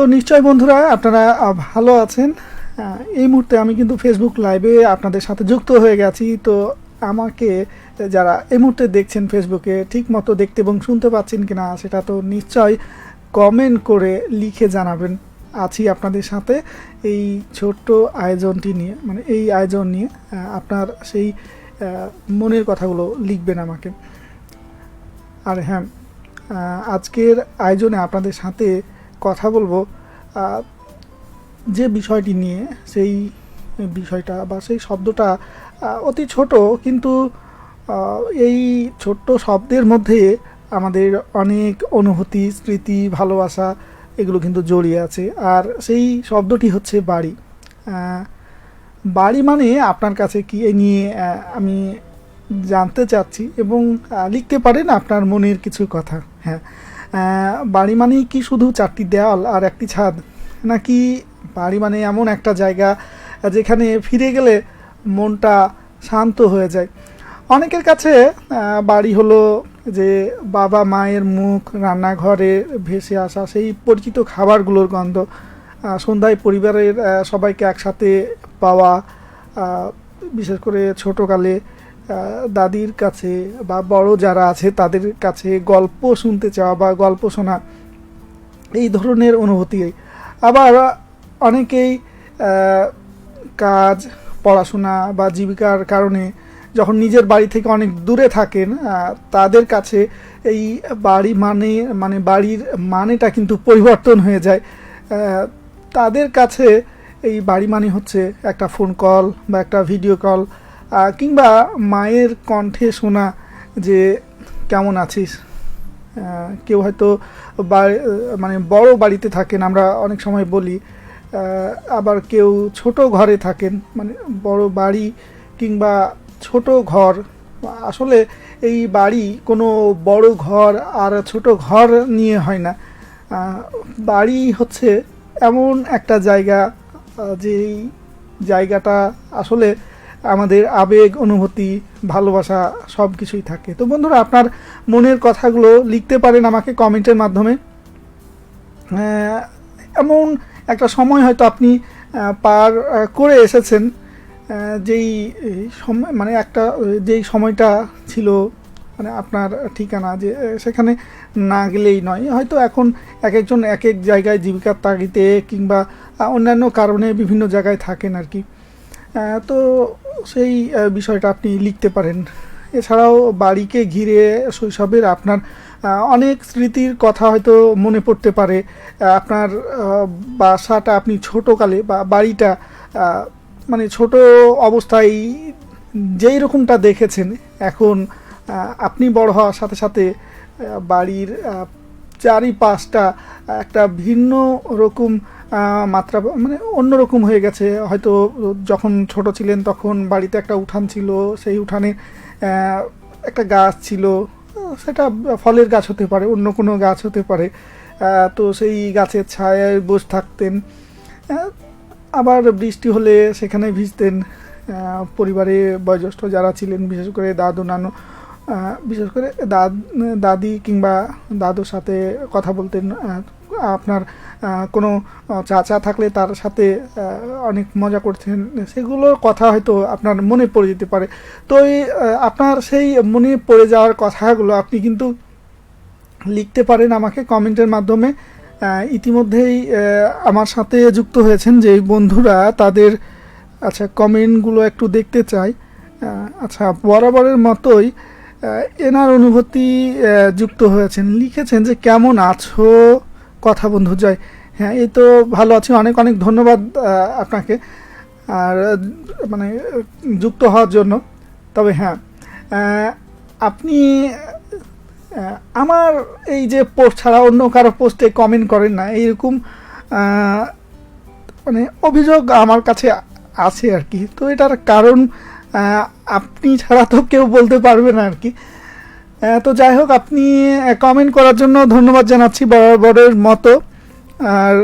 তো নিশ্চয় বন্ধুরা আপনারা ভালো আছেন। এই মুহূর্তে আমি কিন্তু ফেসবুক লাইভে আপনাদের সাথে যুক্ত হয়ে গেছি। তো আমাকে যারা এই মুহূর্তে দেখছেন ফেসবুকে ঠিক মতো দেখতে এবং শুনতে পাচ্ছেন কিনা সেটা তো নিশ্চয় কমেন্ট করে লিখে জানাবেন। আছি আপনাদের সাথে এই ছোট্ট আয়োজনটি নিয়ে, মানে এই আয়োজন নিয়ে আপনার সেই মনের কথাগুলো লিখবেন আমাকে। আর হ্যাঁ, আজকের আয়োজনে আপনাদের সাথে কথা বলবো যে বিষয়টি নিয়ে, সেই বিষয়টা বা সেই শব্দটা অতি ছোট, কিন্তু এই ছোট্ট শব্দের মধ্যে আমাদের অনেক অনুভূতি, স্মৃতি, ভালোবাসা এগুলো কিন্তু জড়িয়ে আছে। আর সেই শব্দটি হচ্ছে বাড়ি। বাড়ি মানে আপনার কাছে কি, এ নিয়ে আমি জানতে চাচ্ছি, এবং লিখতে পারেন আপনার মনের কিছু কথা। হ্যাঁ, বাড়ি মানেই কি শুধু চারটি দেওয়াল আর একটি ছাদ, নাকি বাড়ি মানে এমন একটা জায়গা যেখানে ফিরে গেলে মনটা শান্ত হয়ে যায়? অনেকের কাছে বাড়ি হলো যে বাবা মায়ের মুখ, রান্নাঘরে ভেসে আসা সেই পরিচিত খাবারগুলোর গন্ধ, সন্ধ্যায় পরিবারের সবাইকে একসাথে পাওয়া, বিশেষ করে ছোটোকালে দাদির কাছে বা বড় যারা আছে তাদের কাছে গল্প শুনতে চাওয়া বা গল্প শোনা, এই ধরনের অনুভূতি। আবার অনেকেই কাজ, পড়াশোনা বা জীবিকার কারণে যখন নিজের বাড়ি থেকে অনেক দূরে থাকেন, তাদের কাছে এই বাড়ি মানে বাড়ির মানেটা কিন্তু পরিবর্তন হয়ে যায়। তাদের কাছে এই বাড়ি মানে হচ্ছে একটা ফোন কল বা একটা ভিডিও কল, কিংবা মায়ের কণ্ঠে শোনা যে কেমন আছিস। কেউ হয়তো মানে বড় বাড়িতে থাকেন, আমরা অনেক সময় বলি, আবার কেউ ছোট ঘরে থাকেন, মানে বড় বাড়ি কিংবা ছোট ঘর। আসলে এই বাড়ি কোনো বড় ঘর আর ছোট ঘর নিয়ে হয় না। বাড়ি হচ্ছে এমন একটা জায়গা, যেই জায়গাটা আসলে আমাদের আবেগ, অনুভূতি, ভালোবাসা সব কিছুই থাকে। তো বন্ধুরা, আপনার মনের কথাগুলো লিখতে পারেন আমাকে কমেন্টের মাধ্যমে। এমন একটা সময় হয়তো আপনি পার করে এসেছেন, যেই সময় মানে যেই সময়টা ছিল মানে আপনার ঠিকানা, যে সেখানে না গেলেই নয়। হয়তো এখন এক একজন এক এক জায়গায় জীবিকার তাগিদে কিংবা অন্যান্য কারণে বিভিন্ন জায়গায় থাকেন আর কি। তো সেই বিষয়টা আপনি লিখতে পারেন। এছাড়াও বাড়িকে ঘিরে শৈশবের আপনার অনেক স্মৃতির কথা হয়তো মনে পড়তে পারে। আপনার বাসাটা আপনি ছোটোকালে বা বাড়িটা মানে ছোট অবস্থায় যেই রকমটা দেখেছেন, এখন আপনি বড় হওয়ার সাথে সাথে বাড়ির চারিপাশটা একটা ভিন্ন রকম মাত্রা, মানে অন্যরকম হয়ে গেছে। হয়তো যখন ছোট ছিলেন তখন বাড়িতে একটা উঠান ছিল, সেই উঠানে একটা গাছ ছিল, সেটা ফলের গাছ হতে পারে, অন্য কোনো গাছ হতে পারে। তো সেই গাছের ছায়ায় বসে থাকতেন। আবার বৃষ্টি হলে সেখানে ভিজতেন। পরিবারে বয়োজ্যেষ্ঠ যারা ছিলেন, বিশেষ করে দাদু, নানু, বিশেষ করে দাদি কিংবা দাদুর সাথে কথা বলতেন। আপনার কোনো চাচা থাকলে তার সাথে অনেক মজা করছেন, সেগুলোর কথা হয়তো আপনার মনে পড়ে যেতে পারে। তো আপনার সেই মনে পড়ে যাওয়ার কথাগুলো আপনি কিন্তু লিখতে পারেন আমাকে কমেন্টের মাধ্যমে। ইতিমধ্যেই আমার সাথে যুক্ত হয়েছেন যে বন্ধুরা, তাদের আচ্ছা কমেন্টগুলো একটু দেখতে চাই। আচ্ছা, বরাবরের মতোই এনার অনুভূতি যুক্ত হয়েছেন, লিখেছেন যে কেমন আছো কথা বন্ধু জয়। হ্যাঁ, এই তো ভালো আছি, অনেক অনেক ধন্যবাদ আপনাকে আর মানে যুক্ত হওয়ার জন্য। তবে হ্যাঁ, আপনি আমার এই যে পোস্ট ছাড়া অন্য কারো পোস্টে কমেন্ট করেন না, এইরকম মানে অভিযোগ আমার কাছে আছে আর কি। তো এটার কারণ আপনি ছাড়া তো কেউ বলতে পারবে না আর কি। তো যাই হোক, আপনি কমেন্ট করার জন্য ধন্যবাদ জানাচ্ছি বরাবরের মতো। আর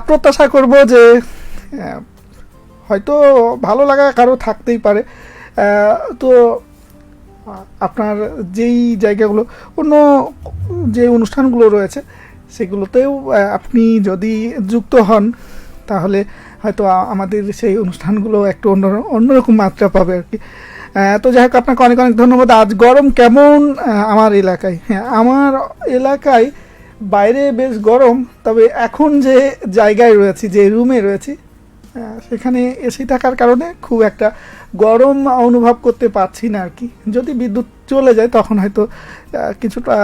প্রত্যাশা করব যে হয়তো ভালো লাগা কারো থাকতেই পারে। তো আপনার যেই জায়গাগুলো, অন্য যে অনুষ্ঠানগুলো রয়েছে সেগুলোতেও আপনি যদি যুক্ত হন তাহলে হয়তো আমাদের সেই অনুষ্ঠানগুলো একটু অন্যরকম মাত্রা পাবে আর কি। তো যাই হোক, আপনাকে অনেক অনেক ধন্যবাদ। আজ গরম কেমন আমার এলাকায়? হ্যাঁ, আমার এলাকায় বাইরে বেশ গরম, তবে এখন যে জায়গায় রয়েছি, যে রুমে রয়েছি, সেখানে এসি থাকার কারণে খুব একটা গরম অনুভব করতে পারছি না আর কি। যদি বিদ্যুৎ চলে যায় তখন হয়তো কিছুটা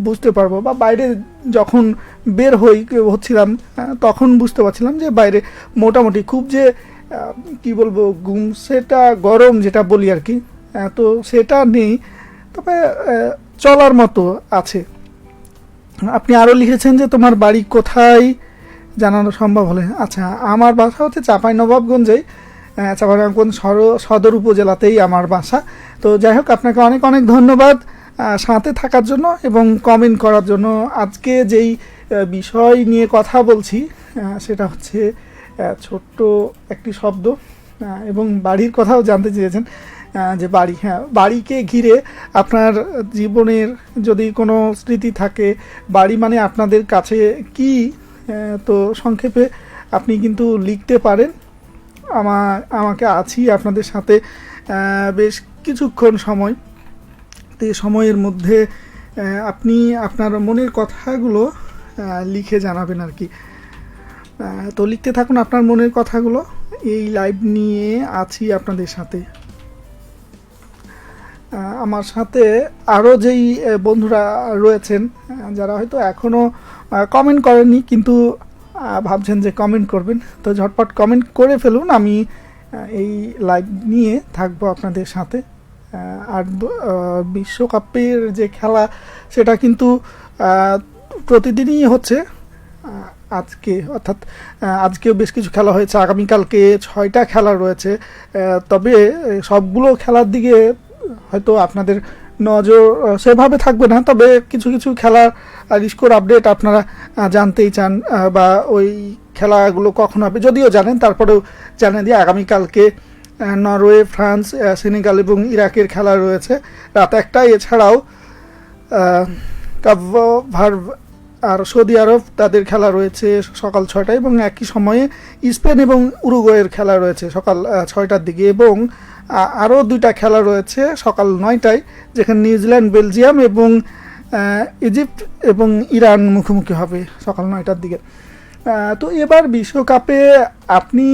বুঝতে পারবো, বা বাইরে যখন বের হচ্ছিলাম তখন বুঝতে পারছিলাম যে বাইরে মোটামুটি খুব যে কি বলবো সেটা গরম যেটা বলি আর কি, তো সেটা নেই, তবে চলার মতো আছে। আপনি আরও লিখেছেন যে তোমার বাড়ি কোথায়, জানানো সম্ভব হলে। আচ্ছা, আমার বাসা হচ্ছে চাঁপাইনবাবগঞ্জেই, চাঁপাইনবাবগঞ্জ সদর উপজেলাতেই আমার বাসা। তো যাই হোক, আপনাকে অনেক অনেক ধন্যবাদ সাথে থাকার জন্য এবং কমেন্ট করার জন্য। আজকে যেই বিষয় নিয়ে কথা বলছি সেটা হচ্ছে ছোট্ট একটি শব্দ, এবং বাড়ির কথাও জানতে চেয়েছেন যে বাড়ি। হ্যাঁ, বাড়িকে ঘিরে আপনার জীবনের যদি কোনো স্মৃতি থাকে, বাড়ি মানে আপনাদের কাছে কি, তো সংক্ষেপে আপনি কিন্তু লিখতে পারেন। আমাকে আছি আপনাদের সাথে বেশ কিছুক্ষণ সময়, তো এই সময়ের মধ্যে আপনি আপনার মনের কথাগুলো লিখে জানাবেন আর কি। তো লিখতে থাকুন আপনার মনের কথাগুলো, এই লাইভ নিয়ে আছি আপনাদের সাথে। আমার সাথে আরও যেই বন্ধুরা রয়েছেন যারা হয়তো এখনও কমেন্ট করেননি কিন্তু ভাবছেন যে কমেন্ট করবেন, তো ঝটপট কমেন্ট করে ফেলুন। আমি এই লাইভ নিয়ে থাকবো আপনাদের সাথে। আর বিশ্বকাপের যে খেলা সেটা কিন্তু প্রতিদিনই হচ্ছে। আজকে অর্থাৎ আজকেও বেশ কিছু খেলা হয়েছে, আগামীকালকে 6টা খেলা রয়েছে। তবে সবগুলো খেলার দিকে হয়তো আপনাদের নজর সেভাবে থাকবে না, তবে কিছু কিছু খেলার স্কোর আপডেট আপনারা জানতেই চান, বা ওই খেলাগুলো কখন হবে যদিও জানেন, তারপরেও জানিয়ে দিয়ে আগামীকালকে নরওয়ে, ফ্রান্স, সেনেগাল এবং ইরাকের খেলা রয়েছে রাত 1টায়। এছাড়াও কাবো ভার্দ আর সৌদি আরব তাদের খেলা রয়েছে সকাল 6টায়, এবং একই সময়ে স্পেন এবং উরুগুয়ের খেলা রয়েছে সকাল 6টার দিকে, এবং আরও 2টা খেলা রয়েছে সকাল 9টায়, যেখানে নিউজিল্যান্ড, বেলজিয়াম এবং ইজিপ্ট এবং ইরান মুখোমুখি হবে সকাল 9টার দিকে। তো এবার বিশ্বকাপে আপনি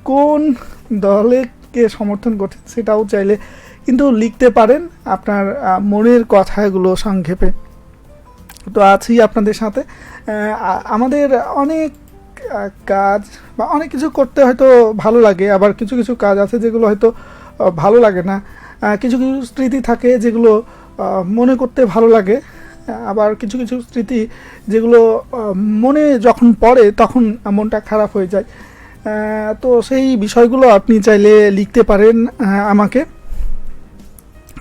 কোন দলকে সমর্থন করছেন সেটাও চাইলে কিন্তু লিখতে পারেন আপনার মনের কথাগুলো সংক্ষেপে। তো আছি আপনাদের সাথে। আমাদের অনেক কাজ বা অনেক কিছু করতে হয়তো ভালো লাগে, আবার কিছু কিছু কাজ আছে যেগুলো হয়তো ভালো লাগে না। কিছু কিছু স্মৃতি থাকে যেগুলো মনে করতে ভালো লাগে, আবার কিছু কিছু স্মৃতি যেগুলো মনে যখন পড়ে তখন মনটা খারাপ হয়ে যায়। তো সেই বিষয়গুলো আপনি চাইলে লিখতে পারেন আমাকে।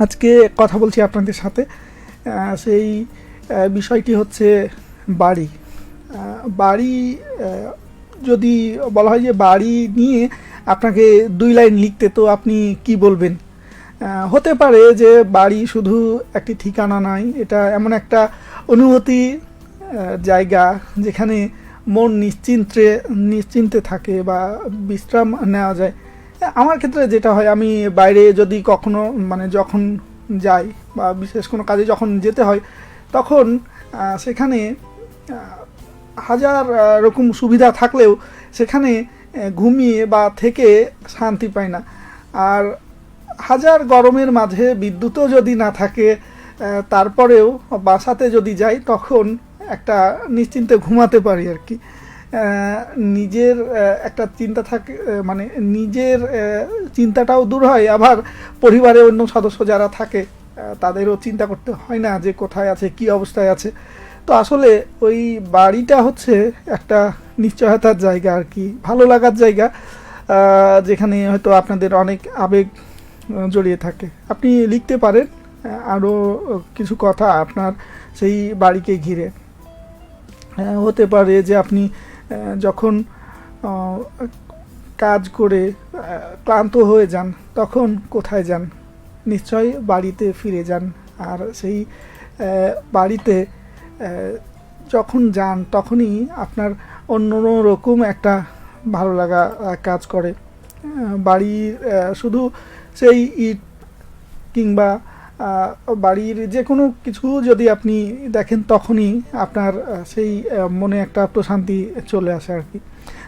আজকে কথা বলছি আপনাদের সাথে, সেই বিষয়টি হচ্ছে বাড়ি। বাড়ি যদি বলা হয় যে বাড়ি নিয়ে আপনাকে 2 লাইন লিখতে, তো আপনি কি বলবেন? হতে পারে যে বাড়ি শুধু একটি ঠিকানা নয়, এটা এমন একটা অনুভূতি জায়গা যেখানে মন নিশ্চিন্তে থাকে বা বিশ্রাম নেওয়া যায়। আমার ক্ষেত্রে যেটা হয়, আমি বাইরে যদি কখনো যখন যাই বা বিশেষ কোনো কাজে যখন যেতে হয়, তখন সেখানে হাজার রকম সুবিধা থাকলেও সেখানে ঘুমিয়ে বা থেকে শান্তি পাই না। আর হাজার গরমের মাঝে বিদ্যুৎও যদি না থাকে, তারপরেও বাসাতে যদি যাই তখন একটা নিশ্চিন্তে ঘুমাতে পারি আর কি। নিজের একটা চিন্তা থাকে, নিজের চিন্তাটাও দূর হয়, আবার পরিবারের অন্য সদস্য যারা থাকে তাদেরও চিন্তা করতে হয় না যে কোথায় আছে, কি অবস্থায় আছে। তো আসলে ওই বাড়িটা হচ্ছে একটা নিশ্চয়তার জায়গা আর কি, ভালো লাগার জায়গা, যেখানে হয়তো আপনাদের অনেক আবেগ জড়িয়ে থাকে। আপনি লিখতে পারেন আরও কিছু কথা আপনার সেই বাড়িকে ঘিরে। হতে পারে যে আপনি যখন কাজ করে ক্লান্ত হয়ে যান তখন কোথায় যান? নিশ্চয়ই বাড়িতে ফিরে যান। আর সেই বাড়িতে যখন যান তখনই আপনার অন্যরকম একটা ভালো লাগা কাজ করে। বাড়ির শুধু সেই ইট কিংবা বাড়ির যে কোনো কিছু যদি আপনি দেখেন তখনই আপনার সেই মনে একটা প্রশান্তি চলে আসে আর কি।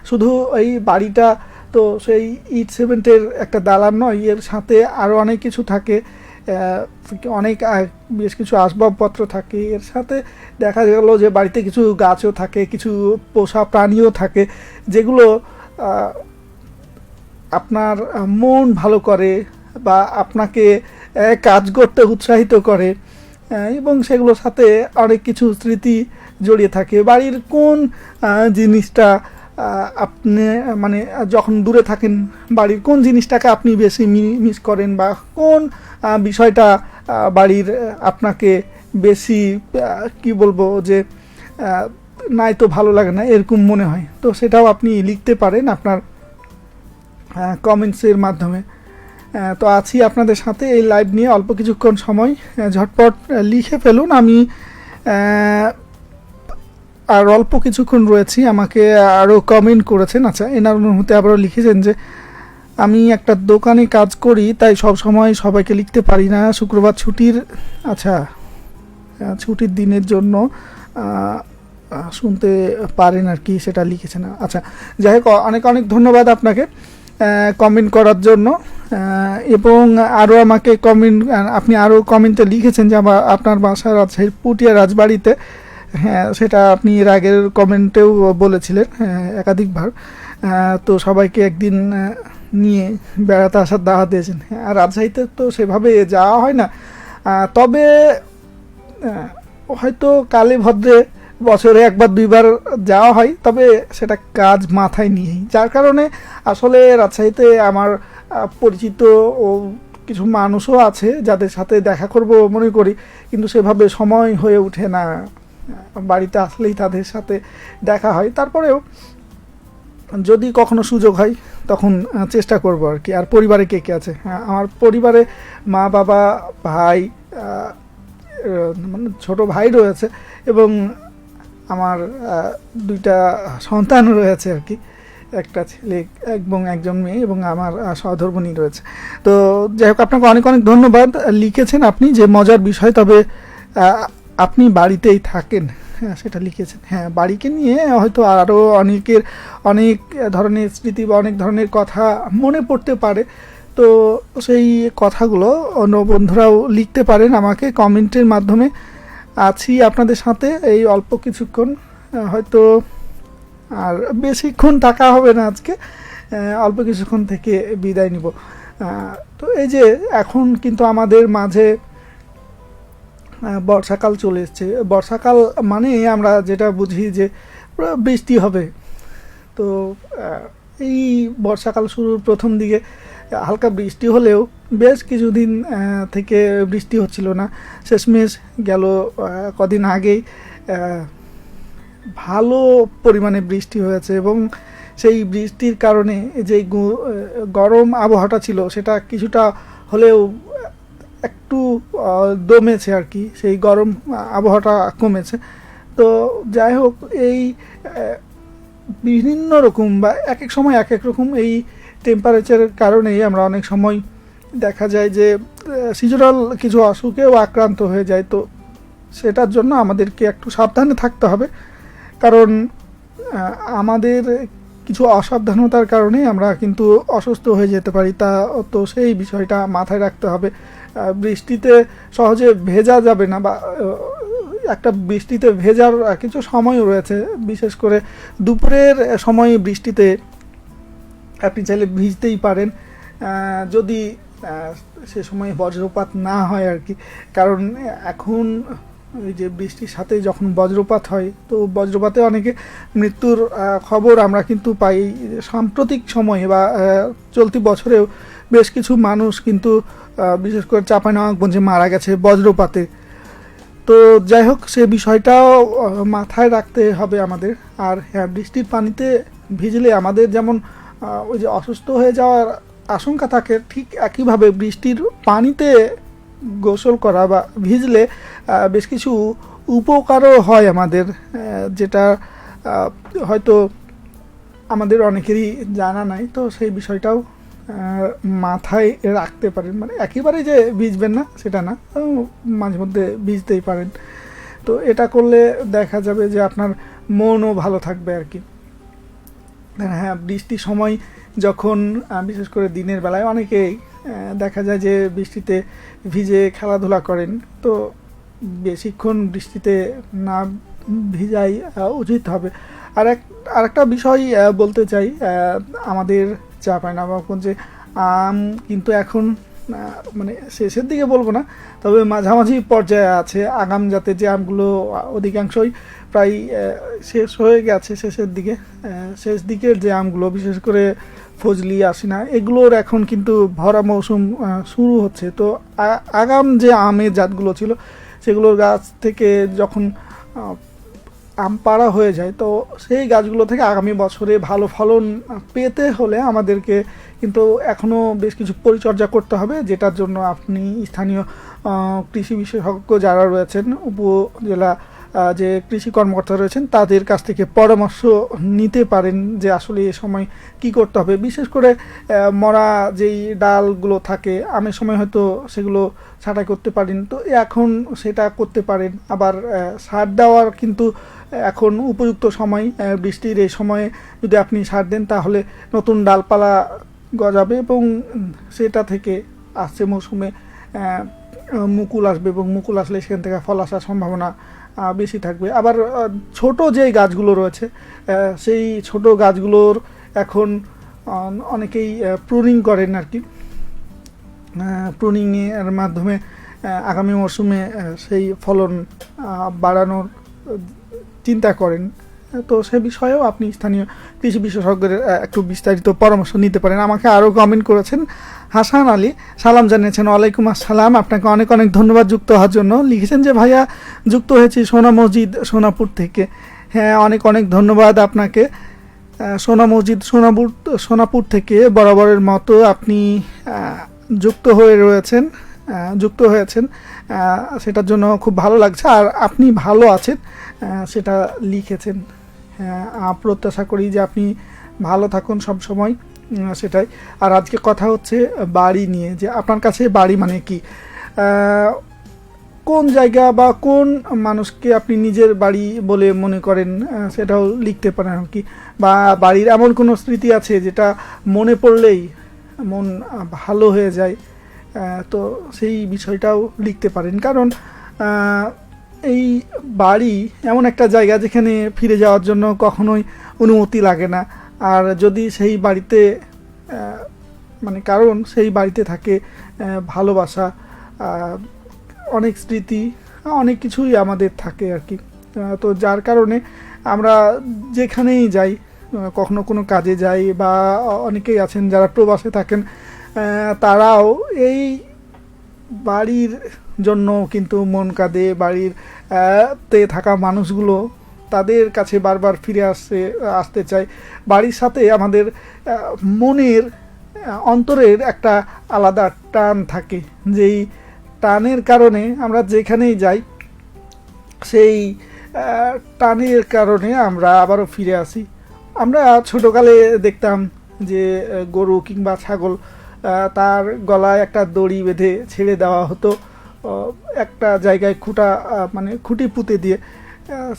শুধু এই বাড়িটা তো সেই ইট সিমেন্টের একটা দালান নয়, এর সাথে আরও অনেক কিছু থাকে, অনেক বেশ কিছু আসবাবপত্র থাকে। এর সাথে দেখা গেল যে বাড়িতে কিছু গাছও থাকে, কিছু পোষা প্রাণীও থাকে, যেগুলো আপনার মন ভালো করে বা আপনাকে কাজ করতে উৎসাহিত করে, এবং সেগুলোর সাথে অনেক কিছু স্মৃতি জড়িয়ে থাকে। বাড়ির কোন জিনিসটা আপনি মানে যখন দূরে থাকেন বাড়ির কোন জিনিসটাকে আপনি বেশি মিস করেন, বা কোন বিষয়টা বাড়ির আপনাকে বেশি কি বলবো যে নাই তো ভালো লাগে না এরকম মনে হয়, তো সেটাও আপনি লিখতে পারেন আপনার কমেন্টসের মাধ্যমে। তো আছি আপনাদের সাথে এই লাইভ নিয়ে অল্প কিছুক্ষণ সময়, ঝটপট লিখে ফেলুন। আমি আর অল্প কিছুক্ষণ রয়েছি, আমাকে আরও কমেন্ট করেছেন। আচ্ছা, এনার অনুমতি আবারও লিখেছেন যে আমি একটা দোকানে কাজ করি, তাই সব সময় সবাইকে লিখতে পারি না, শুক্রবার ছুটির, আচ্ছা ছুটির দিনের জন্য শুনতে পারেন আর কি, সেটা লিখেছেন। আচ্ছা, যাই হোক, অনেক অনেক ধন্যবাদ আপনাকে কমেন্ট করার জন্য। এবং আরও আমাকে আপনি আরও কমেন্টে লিখেছেন যে আপনার বাসা রাজশাহীর পুটিয়া রাজবাড়িতে। হ্যাঁ, সেটা আপনি এর আগের কমেন্টেও বলেছিলেন একাধিকবার। তো সবাইকে একদিন নিয়ে বেড়াতে আসার দাওয়াত দিয়েছেন। আর রাজশাহীতে তো সেভাবে যাওয়া হয় না, তবে হয়তো কালে ভদ্রে বছরে একবার দুইবার যাওয়া হয়, তবে সেটা কাজ মাথায় নিয়েই, যার কারণে আসলে রাজশাহীতে আমার পরিচিত ও কিছু মানুষও আছে যাদের সাথে দেখা করব মনে করি, কিন্তু সেভাবে সময় হয়ে ওঠে না। বাড়িতে আসলেই তাদের সাথে দেখা হয়, তারপরেও যদি কখনো সুযোগ হয় তখন চেষ্টা করব আর কি। আর পরিবারে কে কে আছে? আমার পরিবারে মা, বাবা, ভাই, মানে ছোটো ভাই রয়েছে, এবং আমার দুইটা সন্তান রয়েছে আর কি, একটা ছেলে এবং একজন মেয়ে, এবং আমার সহধর্মিণী রয়েছে। তো যাই হোক, আপনাকে অনেক অনেক ধন্যবাদ। লিখেছেন আপনি যে মজার বিষয়, তবে আপনি বাড়িতেই থাকেন, হ্যাঁ সেটা লিখেছেন। হ্যাঁ, বাড়িকে নিয়ে হয়তো আরও অনেকের অনেক ধরনের স্মৃতি বা অনেক ধরনের কথা মনে পড়তে পারে, তো সেই কথাগুলো অন্য বন্ধুরাও লিখতে পারেন আমাকে কমেন্টের মাধ্যমে। আছি আপনাদের সাথে এই অল্প কিছুক্ষণ, হয়তো আর বেশিক্ষণ থাকা হবে না আজকে, অল্প কিছুক্ষণ থেকে বিদায় নিব। তো এই যে এখন কিন্তু আমাদের মাঝে বর্ষাকাল চলে এসছে। বর্ষাকাল মানে আমরা যেটা বুঝি যে বৃষ্টি হবে। তো এই বর্ষাকাল শুরুর প্রথম দিকে হালকা বৃষ্টি হলেও বেশ কিছুদিন থেকে বৃষ্টি হচ্ছিল না। শেষমেশ গেল কদিন আগেই ভালো পরিমাণে বৃষ্টি হয়েছে, এবং সেই বৃষ্টির কারণে যে গরম আবহাওয়াটা ছিল সেটা কিছুটা হলেও একটু দমেছে আর কি, সেই গরম আবহাওয়াটা কমেছে। তো যাই হোক, এই বিভিন্ন রকম বা এক এক সময় এক এক রকম এই টেম্পারেচারের কারণেই আমরা অনেক সময় দেখা যায় যে সিজনাল কিছু অসুখেও আক্রান্ত হয়ে যায়। তো সেটার জন্য আমাদেরকে একটু সাবধানে থাকতে হবে, কারণ আমাদের কিছু অসাবধানতার কারণে আমরা কিন্তু অসুস্থ হয়ে যেতে পারি। তো সেই বিষয়টা মাথায় রাখতে হবে। বৃষ্টিতে সহজে ভেজা যাবে না, বা একটা বৃষ্টিতে ভেজার কিছু সময়ও রয়েছে, বিশেষ করে দুপুরের সময় বৃষ্টিতে আপনি চাইলে ভিজতেই পারেন, যদি সে সময় বজ্রপাত না হয় আর কি। কারণ এখন এই যে বৃষ্টির সাথে যখন বজ্রপাত হয়, তো বজ্রপাতে অনেকে মৃত্যুর খবর আমরা কিন্তু পাই। সাম্প্রতিক সময়ে বা চলতি বছরেও বেশ কিছু মানুষ কিন্তু বিশেষ করে চাঁপাইনবাবগঞ্জে মারা গেছে বজ্রপাতে। তো যাই হোক, সে বিষয়টাও মাথায় রাখতে হবে আমাদের। আর হ্যাঁ, বৃষ্টির পানিতে ভিজলে আমাদের যেমন ওই যে অসুস্থ হয়ে যাওয়ার আশঙ্কা থাকে, ঠিক একইভাবে বৃষ্টির পানিতে গোসল করা বা ভিজলে বেশ কিছু উপকারও হয় আমাদের, যেটা হয়তো আমাদের অনেকেরই জানা নাই। তো সেই বিষয়টাও মাথায় রাখতে পারেন, মানে একেবারে যে ভিজবেন না সেটা না, মাঝে মধ্যে ভিজতেই পারেন। তো এটা করলে দেখা যাবে যে আপনার মনও ভালো থাকবে আর কি। হ্যাঁ, বৃষ্টির সময় যখন বিশেষ করে দিনের বেলায় অনেকেই দেখা যায় যে বৃষ্টিতে ভিজে খেলাধুলা করেন। তো বেশিক্ষণ বৃষ্টিতে না ভিজাই উচিত হবে। আরেকটা বিষয় বলতে চাই, আমাদের চাঁপাইনবাবগঞ্জে আম কিন্তু এখন মানে শেষের দিকে বলবো না, তবে মাঝামাঝি পর্যায়ে আছে। আগাম জাতের যে আমগুলো অধিকাংশই প্রায় শেষ হয়ে গেছে, শেষ দিকের যে আমগুলো, বিশেষ করে ফজলি, আশিনা, এগুলোর এখন কিন্তু ভরা মৌসুম শুরু হচ্ছে। তো আগাম যে আমের জাতগুলো ছিল সেগুলোর গাছ থেকে যখন আম পাড়া হয়ে যায়, তো সেই গাছগুলো থেকে আগামী বছরে ভালো ফলন পেতে হলে আমাদেরকে কিন্তু এখনও বেশ কিছু পরিচর্যা করতে হবে, যেটার জন্য আপনি স্থানীয় কৃষি বিশেষজ্ঞ যারা রয়েছেন, উপজেলা যে কৃষি কর্মকর্তা রয়েছেন, তাদের কাছ থেকে পরামর্শ নিতে পারেন যে আসলে এ সময় কি করতে হবে। বিশেষ করে মরা যেই ডালগুলো থাকে আমের সময় হয়তো সেগুলো ছাঁটাই করতে পারেন, তো এখন সেটা করতে পারেন। আবার সার দেওয়ার কিন্তু এখন উপযুক্ত সময়, বৃষ্টির এই সময়ে যদি আপনি সার দেন তাহলে নতুন ডালপালা গজাবে এবং সেটা থেকে আসছে মৌসুমে মুকুল আসবে, এবং মুকুল আসলে সেখান থেকে ফল আসার সম্ভাবনা বেশি থাকবে। আবার ছোট যে গাছগুলো রয়েছে সেই ছোট গাছগুলোর এখন অনেকেই প্রুনিং করেন আর কি। প্রুনিংয়ের মাধ্যমে আগামী মরশুমে সেই ফলন বাড়ানোর চিন্তা করেন। তো সে বিষয়েও আপনি স্থানীয় কৃষি বিশেষজ্ঞের একটু বিস্তারিত পরামর্শ নিতে পারেন। আমাকে আরও কমেন্ট করেছেন হাসান আলী, সালাম জানিয়েছেন। ওয়ালাইকুম আসসালাম, আপনাকে অনেক অনেক ধন্যবাদ যুক্ত হওয়ার জন্য। লিখেছেন যে ভাইয়া যুক্ত হয়েছি সোনা মসজিদ সোনাপুর থেকে। হ্যাঁ, অনেক অনেক ধন্যবাদ আপনাকে। সোনা মসজিদ সোনাপুর থেকে বরাবরের মতো আপনি যুক্ত হয়েছেন, সেটার জন্য খুব ভালো লাগছে। আর আপনি ভালো আছেন সেটা লিখেছেন। প্রত্যাশা করি যে আপনি ভালো থাকুন সব সময়, সেটাই। আর আজকে কথা হচ্ছে বাড়ি নিয়ে, যে আপনার কাছে বাড়ি মানে কি, কোন জায়গা বা কোন মানুষকে আপনি নিজের বাড়ি বলে মনে করেন, সেটাও লিখতে পারেন আর কি। বা বাড়ির এমন কোনো স্মৃতি আছে যেটা মনে পড়লেই মন ভালো হয়ে যায়, তো সেই বিষয়টাও লিখতে পারেন। কারণ এই বাড়ি এমন একটা জায়গা যেখানে ফিরে যাওয়ার জন্য কখনোই অনুমতি লাগে না। আর যদি সেই বাড়িতে মানে কারণ সেই বাড়িতে থাকে ভালোবাসা, অনেক স্মৃতি, অনেক কিছুই আমাদের থাকে আর কি। তো যার কারণে আমরা যেখানেই যাই, কখনো কোনো কাজে যাই, বা অনেকেই আছেন যারা প্রবাসে থাকেন, তারাও এই বাড়ির জন্য কিন্তু মন কাঁদে। বাড়ির তে থাকা মানুষগুলো তাদের কাছে বারবার ফিরে আসতে চায়। বাড়ির সাথে আমাদের মনের অন্তরের একটা আলাদা টান থাকে, যেই টানের কারণে আমরা যেখানেই যাই সেই টানের কারণে আমরা আবারও ফিরে আসি। আমরা ছোটোকালে দেখতাম যে গরু কিংবা ছাগল, তার গলায় একটা দড়ি বেঁধে ছেড়ে দেওয়া হতো একটা জায়গায়, মানে খুঁটি পুঁতে দিয়ে,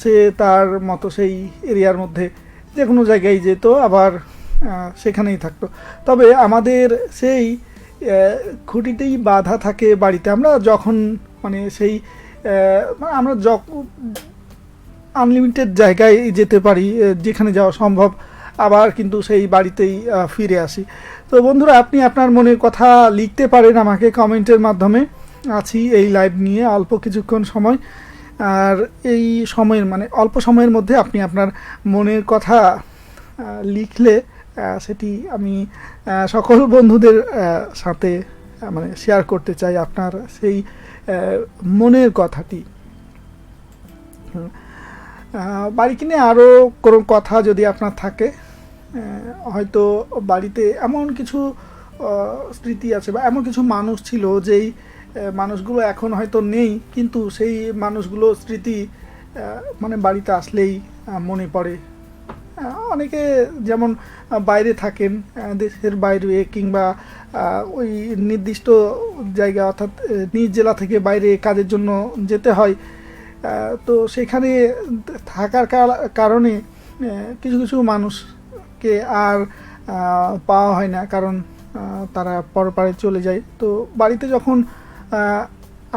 সে তার মতো সেই এরিয়ার মধ্যে যে কোনো জায়গায় যেত, আবার সেখানেই থাকতো। তবে আমাদের সেই খুঁটিতেই বাধা থাকে বাড়িতে। আমরা যখন মানে সেই আমরা আনলিমিটেড জায়গায় যেতে পারি, যেখানে যাওয়া সম্ভব, আবার কিন্তু সেই বাড়িতেই ফিরে আসি। তো বন্ধুরা, আপনি আপনার মনের কথা লিখতে পারেন আমাকে কমেন্টের মাধ্যমে। আছি এই লাইভ নিয়ে অল্প কিছুক্ষণ সময়, আর এই সময়ের মানে অল্প সময়ের মধ্যে আপনি আপনার মনের কথা লিখলে সেটি আমি সকল বন্ধুদের সাথে মানে শেয়ার করতে চাই আপনার সেই মনের কথাটি। বাড়ি কিনে আরও কোনো কথা যদি আপনার থাকে, হয়তো বাড়িতে এমন কিছু স্মৃতি আছে বা এমন কিছু মানুষ ছিল যেই মানুষগুলো এখন হয়তো নেই, কিন্তু সেই মানুষগুলো স্মৃতি মানে বাড়িতে আসলেই মনে পড়ে। অনেকে যেমন বাইরে থাকেন, দেশের বাইরে কিংবা ওই নির্দিষ্ট জায়গা অর্থাৎ নিজ জেলা থেকে বাইরে কাজের জন্য যেতে হয়। তো সেখানে থাকার কারণে কিছু কিছু মানুষকে আর পাওয়া হয় না, কারণ তারা পরপারে চলে যায়। তো বাড়িতে যখন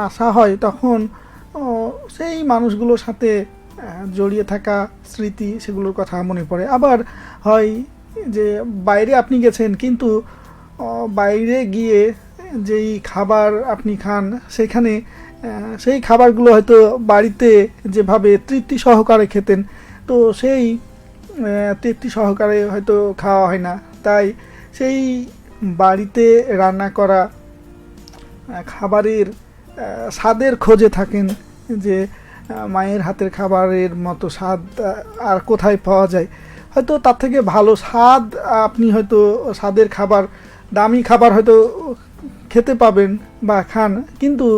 আসা হয় তখন সেই মানুষগুলোর সাথে জড়িয়ে থাকা স্মৃতি সেগুলোর কথা মনে পড়ে। আবার হয় যে বাইরে আপনি গেছেন, কিন্তু বাইরে গিয়ে যেই খাবার আপনি খান সেখানে সেই খাবারগুলো হয়তো বাড়িতে যেভাবে তৃপ্তি সহকারে খেতেন, তো সেই তৃপ্তি সহকারে হয়তো খাওয়া হয় না। তাই সেই বাড়িতে রান্না করা খাবারের স্বাদের খোঁজে থাকেন, যে মায়ের হাতের খাবারের মতো স্বাদ আর কোথায় পাওয়া যায়। হয়তো তার থেকে ভালো স্বাদ আপনি হয়তো স্বাদের খাবার, দামি খাবার হয়তো খেতে পাবেন বা খান, কিন্তু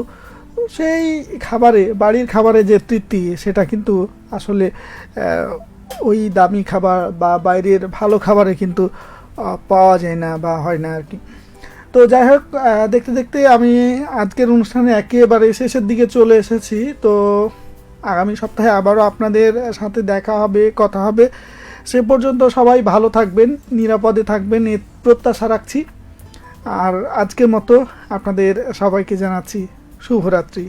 সেই খাবারে, বাড়ির খাবারে যে তৃপ্তি, সেটা কিন্তু আসলে ওই দামি খাবার বা বাইরের ভালো খাবারে কিন্তু পাওয়া যায় না বা হয় না আর কি। তো যাই হোক, দেখতে দেখতে আমি আজকের অনুষ্ঠানে একেবারে শেষের দিকে চলে এসেছি। তো আগামী সপ্তাহে আবারও আপনাদের সাথে দেখা হবে, কথা হবে। সে পর্যন্ত সবাই ভালো থাকবেন, নিরাপদে থাকবেন, এই প্রত্যাশা রাখছি। আর আজকের মতো আপনাদের সবাইকে জানাচ্ছি শুভরাত্রি।